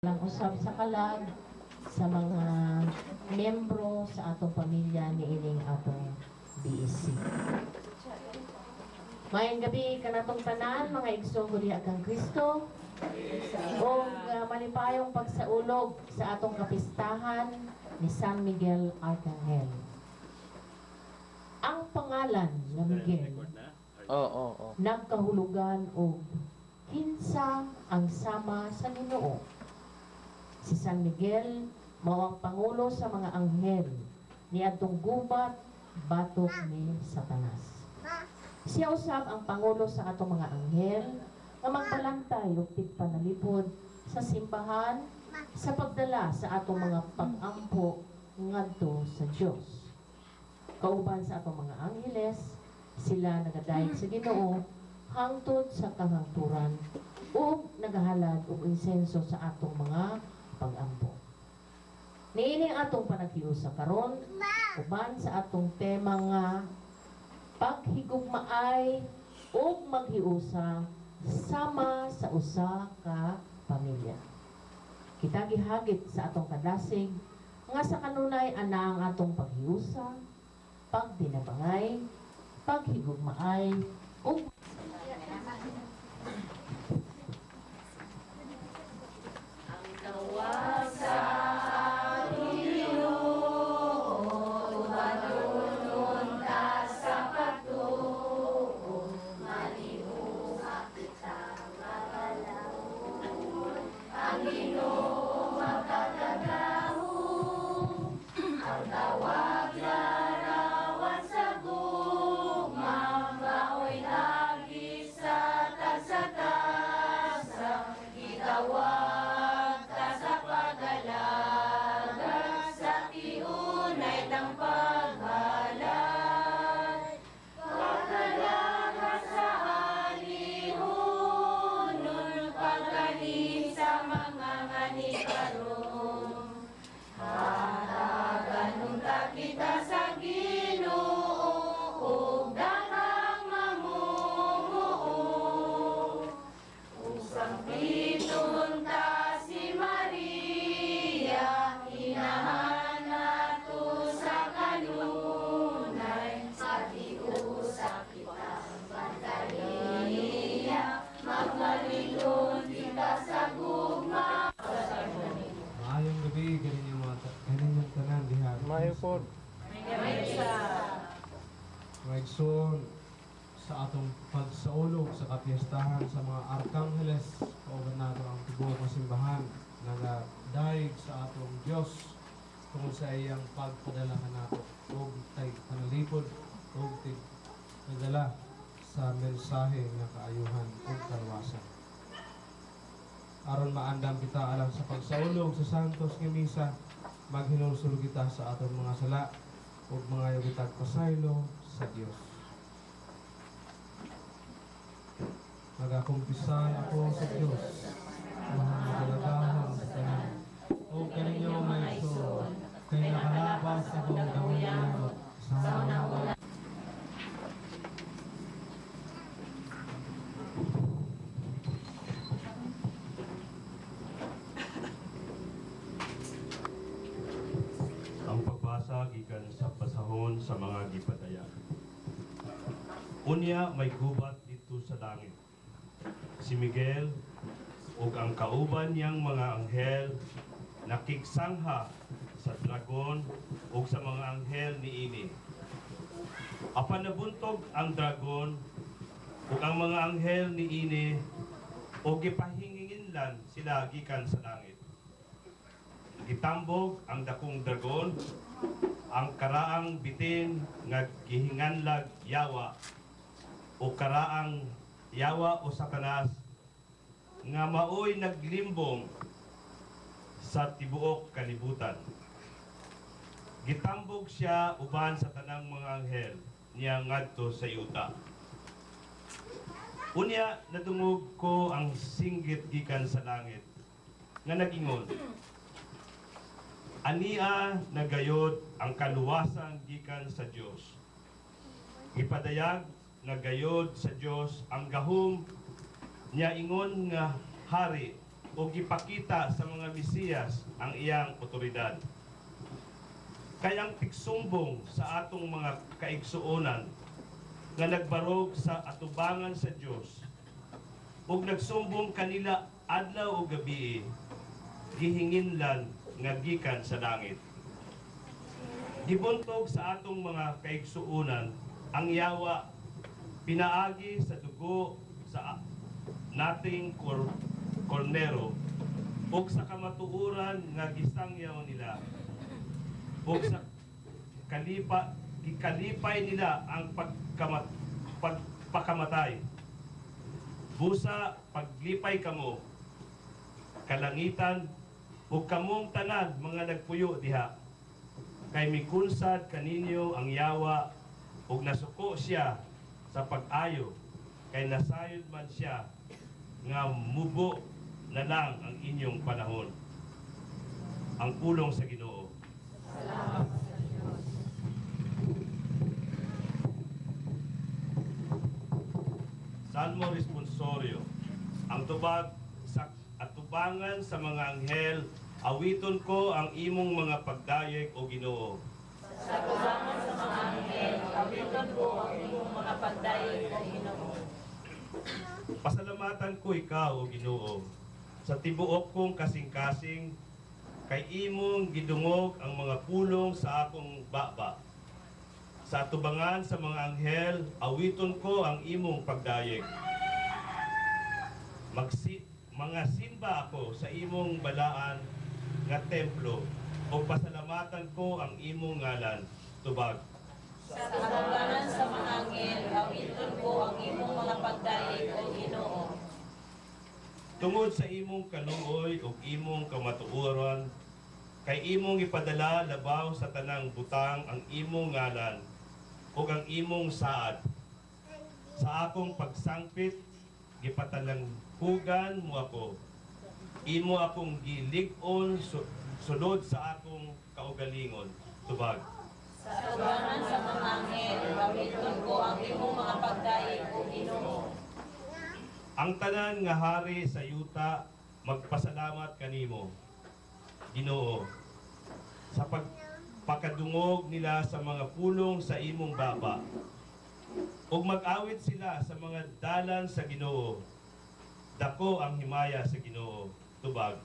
Lang usab sa kalag sa mga membro sa atong pamilya ni ining atong BSC. Mayong gabi kanatong tanan mga igsoon diha kang Kristo. O malipayong pagsaulog sa atong kapistahan ni San Miguel Arcangel. Ang pangalan ng Miguel nagkahulugan og kinsa ang sama sa Ginoo. Si San Miguel mao ang pangulo sa mga anghel niadtong gubat batok ni Satanas. Siya usab ang pangulo sa atong mga anghel nga magbalantay ug tigpanalipod sa simbahan sa pagdala sa atong mga pag-ampo ngadto sa Dios. Kauban sa atong mga angheles, sila nagadayeg sa Ginoo hangtod sa kahangturan ug nagahalad og insenso sa atong mga pag-ampo. Niini atong panaghiusa karon uban sa atong tema nga paghigugmaay ug maghiusa sama sa usa ka pamilya. Kita gihagit sa atong kadasig nga sa kanunay ana ang atong paghiusa, pagdinabangay, paghigugmaay ug tawag sa Ginoo, madulon ta sa pagtuo, malihuha kita magalawon. Ang Ginoo magkatagahon, ang tawag larawan sa gugma, maoy lagi sa tagsatasa, gitawag kita sa Ginoo ug daghang mamumuo. Usang piton ta si Maria, inahan nato sa kanunay, sa tiusa kita pagkaliya, magmalilon kita sa gugma. Maayong gabi, ganin yung tanan diha. Maayo po. Mga igsoon sa atong pagsaulog sa kapiyastahan sa mga arkangheles, kauban nato ang tibuok nga simbahan na nagdaig sa atong Dios tungod sa iyang pagpadalahan nato ug tay panalipod ug nagdala sa mensahe nga kaayuhan ug kaluwasan. Aron maandam kita alang sa pagsaulog sa santos nga misa, maghinulsol kita sa atong mga sala ug mga yugitag pasaylo sa Dios. Nagakumpisan ako sa Dios, mahal na dalagahon sa tanan, ug kaninyo may igsoon, kay nakalabas ako gawin niyo sa mga gikan sa pasahon sa mga gipadaya. Unya may gubat dito sa langit. Si Miguel ug ang kauban niyang mga anghel nakiksangha sa dragon ug sa mga anghel niini. Apan nabuntog ang dragon ug ang mga anghel niini ug gipahinginlan sila gikan sa langit. Gitambog ang dakong dragon, ang karaang bitin nga gihinganlag yawa o karaang yawa o Satanas nga maoy naglimbong sa tibuok kalibutan. Gitambog siya uban sa tanang mga anghel niya ngadto sa yuta. Unya nadungog ko ang singgit gikan sa langit nga nagingon, ania nagayod ang kaluwasan gikan sa Dios. Ipadayag nagayod sa Dios ang gahom niya ingon nga hari o gipakita sa mga Mesiyas ang iyang otoridad. Kayang tigsumbong sa atong mga kaigsuonan nga nagbarog sa atubangan sa Dios ug nagsumbong kanila adlaw o gabi, gihinginlan nga gikan sa langit. Gibuntog sa atong mga kaigsuonan ang yawa pinaagi sa dugo sa nating kornero ug sa kamatuoran nga gisangyaw nila ug sa gikalipay nila ang pagpakamatay. Busa paglipay kamo kalangitan ug kamong tanan mga nagpuyo diha, kay mikunsad kaninyo ang yawa ug nasuko siya sa pag-ayo, kay nasayod man siya nga mubo na lang ang inyong panahon. Ang pulong sa Ginoo. Salmo responsorio. Ang tubag sa atubangan sa mga anghel, awiton ko ang imong mga pagdayeg o Ginoo. Sa tubangan sa mga anghel, awiton ko ang imong mga pagdayeg o Ginoo. Pasalamatan ko ikaw o Ginoo sa tibuok kong kasing-kasing, kay imong gidungog ang mga pulong sa akong baba. Sa atubangan sa mga anghel, awiton ko ang imong pagdayeg. Mga simba ako sa imong balaan nga templo o pasalamatan ko ang imong ngalan. Tubag. Sa tubangan sa mga anghel, awiton ko ang imong mga pagdayeg o Ginoo. Tungod sa imong kaluoy ug imong kamatuoran, kay imong ipadala labaw sa tanang butang ang imong ngalan ug ang imong saad. Sa akong pagsangpit, gipatalanghugan mo ako. Imo akong gilig-on sulod sa akong kaugalingon. Tubag. Sa tubangan sa mga anghel, awiton ko ang imong mga pagdayeg o Ginoo. Ang tanan nga hari sa yuta magpasalamat kanimo, Ginoo, sa pagpakadungog nila sa mga pulong sa imong baba. Ug mag-awit sila sa mga dalan sa Ginoo. Dako ang himaya sa Ginoo. Tubag.